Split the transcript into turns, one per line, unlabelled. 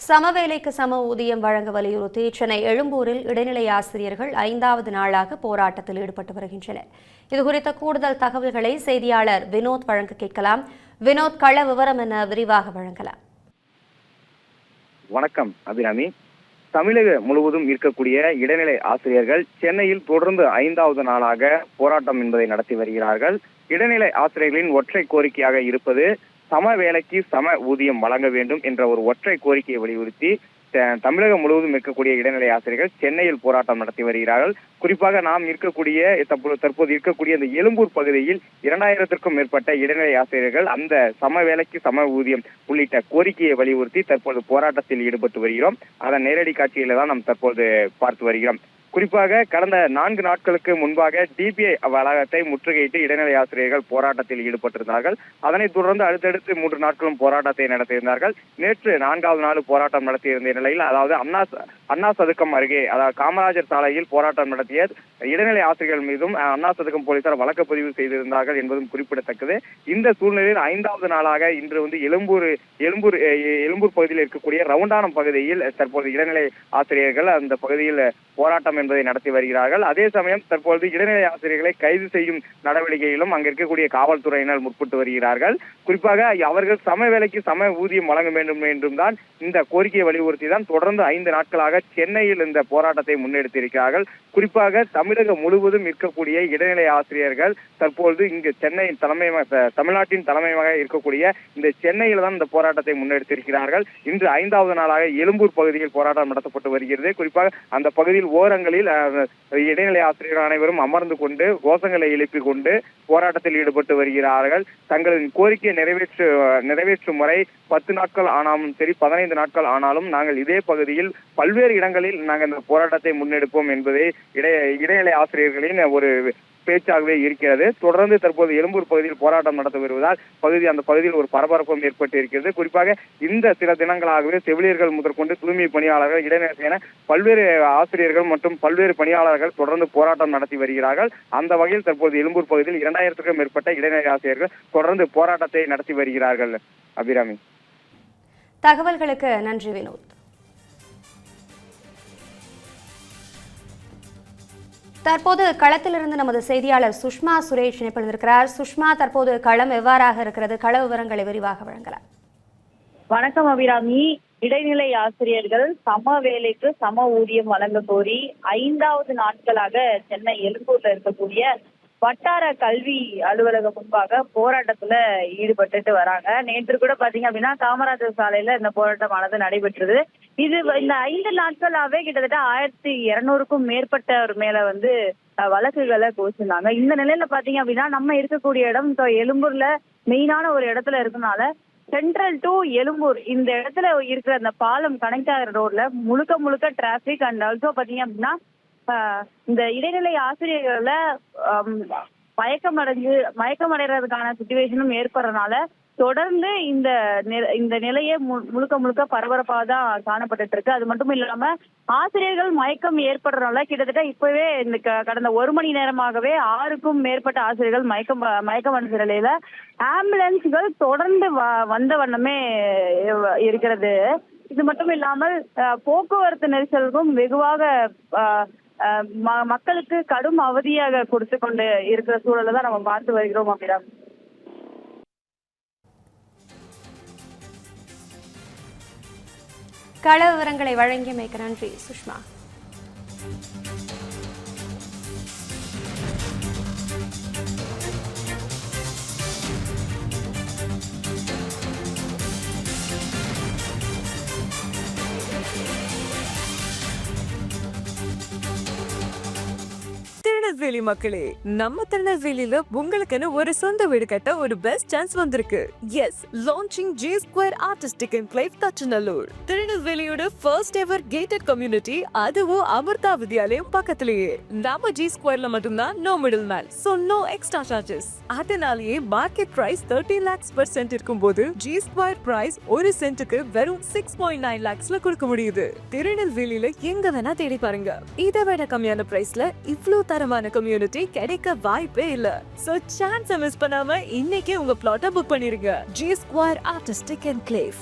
சமவேலைக்கு சம ஊதியம் வழங்க வலியுறுத்தி சென்னை எழும்பூரில் இடைநிலை ஆசிரியர்கள் 5வது நாளாக போராட்டத்தில் ஈடுபட்டு வருகின்றனர். இதுகுறித்த கூடுதல் தகவல்களை செய்தியாளர் வினோத் வழங்க கேட்கலாம். வினோத், கள விவரம் என விரிவாக வழங்கலாம்.
வணக்கம் அபிராமி. தமிழக முழுவதும் இருக்கக்கூடிய இடைநிலை ஆசிரியர்கள் சென்னையில் தொடர்ந்து 5வது நாளாக போராட்டம் என்பதை நடத்தி வருகிறார்கள். இடைநிலை ஆசிரியர்களின் ஒற்றை கோரிக்கையாக இருப்பது சம வேலைக்கு சம ஊதியம் வழங்க வேண்டும் என்ற ஒரு ஒற்றை கோரிக்கையை வலியுறுத்தி தமிழகம் முழுவதும் இருக்கக்கூடிய இடைநிலை ஆசிரியர்கள் சென்னையில் போராட்டம் நடத்தி வருகிறார்கள். குறிப்பாக நாம் இருக்கக்கூடிய தற்போது இருக்கக்கூடிய இந்த எழும்பூர் பகுதியில் 2000க்கும் மேற்பட்ட இடைநிலை ஆசிரியர்கள் அந்த சம வேலைக்கு சம ஊதியம் உள்ளிட்ட கோரிக்கையை வலியுறுத்தி தற்போது போராட்டத்தில் ஈடுபட்டு வருகிறோம். அதன் நேரடி காட்சியில தான் நாம் தற்போது பார்த்து வருகிறோம். குறிப்பாக கடந்த 4 நாட்களுக்கு முன்பாக டிபிஐ வளாகத்தை முற்றுகையிட்டு இடைநிலை ஆசிரியர்கள் போராட்டத்தில் ஈடுபட்டிருந்தார்கள். அதனைத் தொடர்ந்து அடுத்தடுத்து 3 நாட்களும் போராட்டத்தை நடத்தியிருந்தார்கள். நேற்று 4வது நாள் போராட்டம் நடத்தியிருந்த நிலையில், அதாவது அண்ணா சதுக்கம் அருகே, அதாவது காமராஜர் சாலையில் போராட்டம் நடத்திய இடைநிலை ஆசிரியர்கள் மீதும் அண்ணா சதுக்கம் போலீசார் வழக்கு பதிவு செய்திருந்தார்கள் என்பதும் குறிப்பிடத்தக்கது. இந்த சூழ்நிலையில் 5வது நாளாக இன்று எழும்பூர் பகுதியில் இருக்கக்கூடிய ரவுண்டானம் பகுதியில் தற்போது இடைநிலை ஆசிரியர்கள் அந்த பகுதியில் போராட்டம் என்பதை நடத்தி வருகிறார்கள். அதே சமயம் தற்போது இடைநிலை ஆசிரியர்களை கைது செய்யும் நடவடிக்கையிலும் அங்க இருக்கக்கூடிய காவல்துறையினர் முற்பட்டு வருகிறார்கள். குறிப்பாக அவர்கள் சம வேலைக்கு சம ஊதியம் வழங்க வேண்டும் என்றும் தான் இந்த கோரிக்கையை வலியுறுத்தி தான் தொடர்ந்து 5 நாட்களாக சென்னையில் இந்த போராட்டத்தை முன்னெடுத்திருக்கிறார்கள். குறிப்பாக தமிழகம் முழுவதும் இருக்கக்கூடிய இடைநிலை ஆசிரியர்கள் தற்போது இங்கு தமிழ்நாட்டின் தலைமையாக இருக்கக்கூடிய இந்த சென்னையில் தான் இந்த போராட்டத்தை முன்னெடுத்திருக்கிறார்கள். இன்று 5வது நாளாக எழும்பூர் பகுதியில் போராட்டம் நடத்தப்பட்டு வருகிறது. குறிப்பாக அந்த பகுதியில் ஓரங்களில் இடைநிலை ஆசிரியர்கள் அனைவரும் அமர்ந்து கொண்டு கோஷங்களை எழுப்பிக் கொண்டு போராட்டத்தில் ஈடுபட்டு வருகிறார்கள். தங்களின் கோரிக்கையை நிறைவேற்றும் முறை 10 நாட்கள் ஆனாலும் சரி, 15 நாட்கள் ஆனாலும் நாங்கள் இதே பகுதியில் பல்வேறு இடங்களில் நாங்கள் இந்த போராட்டத்தை முன்னெடுப்போம் என்பதை இடைநிலை ஆசிரியர்களின் ஒரு பேச்சாகவே இருக்கிறது. தொடர்ந்து தற்போது எழும்பூர் பகுதியில் போராட்டம் நடத்தி வருவதால் அந்த பகுதியில் ஒரு பரபரப்பும் ஏற்பட்டு இருக்கிறது. குறிப்பாக இந்த சில தினங்களாகவே செவிலியர்கள் முதற்கொண்டு தூய்மை பணியாளர்கள், இடைநிலை என பல்வேறு ஆசிரியர்கள் மற்றும் பல்வேறு பணியாளர்கள் தொடர்ந்து போராட்டம் நடத்தி வருகிறார்கள். அந்த வகையில் தற்போது எழும்பூர் பகுதியில் 2000க்கும் மேற்பட்ட இடைநிலை ஆசிரியர்கள் தொடர்ந்து போராட்டத்தை நடத்தி வருகிறார்கள். அபிராமி,
தகவல்களுக்கு நன்றி வினோத். தற்போது களத்திலிருந்து நமது செய்தியாளர் சுஷ்மா சுரேஷ் இணைப்பிருக்கிறார். சுஷ்மா, தற்போது களம் எவ்வாறாக இருக்கிறது? கள விவரங்களை விரிவாக வழங்கலாம்.
வணக்கம் அபிராமி. இடைநிலை ஆசிரியர்கள் சம வேலைக்கு சம ஊதியம் வழங்க கோரி 5வது நாட்களாக சென்னை எழும்பூர்ல இருக்கக்கூடிய வட்டார கல்வி அலுவலகம் முன்பாக போராட்டத்துல ஈடுபட்டுட்டு வராங்க. நேற்று கூட பாத்தீங்க அப்படின்னா காமராஜர் சாலையில இந்த போராட்டமானது நடைபெற்றது. இந்த 5 நாட்களாவே கிட்டத்தட்ட 1200க்கும் மேற்பட்டவர் மேல வழக்குகளை கோச்சிருந்தாங்க. இந்த நிலையில பாத்தீங்க அப்படின்னா நம்ம இருக்கக்கூடிய இடம் எழும்பூர்ல மெயினான ஒரு இடத்துல இருக்கனால சென்ட்ரல் டு எழும்பூர் இந்த இடத்துல இருக்கிற அந்த பாலம் கனெக்ட் ஆகிற ரோட்ல முழுக்க டிராபிக். அண்ட் ஆல்சோ பாத்தீங்க அப்படின்னா இந்த இடைநிலை ஆசிரியர்கள மயக்கமடைறதுக்கான சிச்சுவேஷனும் ஏற்படுறதுனால தொடர்ந்து இந்த நிலையே முழுக்க பரபரப்பாக தான் காணப்பட்டு இருக்கு. அது மட்டும் இல்லாம ஆசிரியர்கள் மயக்கம் ஏற்படுறதுனால கிட்டத்தட்ட இப்பவே இந்த கடந்த 1 மணி நேரமாகவே 6க்கும் மேற்பட்ட ஆசிரியர்கள் மயக்கமடைந்த நிலையில ஆம்புலன்ஸ்கள் தொடர்ந்து வந்த வண்ணமே இருக்கிறது. இது மட்டும் இல்லாமல் போக்குவரத்து நெரிசலுக்கும் வெகுவாக மக்களுக்கு கடும் அவதியாக கொடுத்து கொண்டு இருக்கிற சூழலை தான் நம்ம பார்த்து வருகிறோம். அப்படின்னா
கள விவரங்களை வழங்கியமைக்கு நன்றி சுஷ்மா.
திருநெல்வேலி மக்களே, நம்ம திருநெல்வேலியில உங்களுக்குன்னு ஒரு சொந்த வீடு கட்ட ஒரு பெஸ்ட் சான்ஸ் வந்திருக்கு. Yes, launching G Square Artistic Enclave Thachanallur. திருநெல்வேலியோட ஃபர்ஸ்ட் எவர் கேட்டட் கம்யூனிட்டி, அதுவும் அமிர்தா வித்யாலயம் பக்கத்திலேயே. நம்ம G Squareல மட்டும்தான் no middle man, so no extra charges. அதனாலேயே market price 30 lakhs per cent இருக்கும்போது G Square பிரைஸ் ஒரு சென்ட்டுக்கு வெறும் 6.9 lakhsல கொடுக்க முடியுது. திருநெல்வேலியில எங்க வேணா தேடி பாருங்க, இதை விட கம்மியான பிரைஸ்ல இவ்ளோ தரமான கம்யூனிட்டி கிடைக்க வாய்ப்பே இல்ல. சோ சான்ஸ் மிஸ் பண்ணாம இன்னைக்கே உங்க பிளாட்டை புக் பண்ணிருங்க. G Square Artistic Enclave.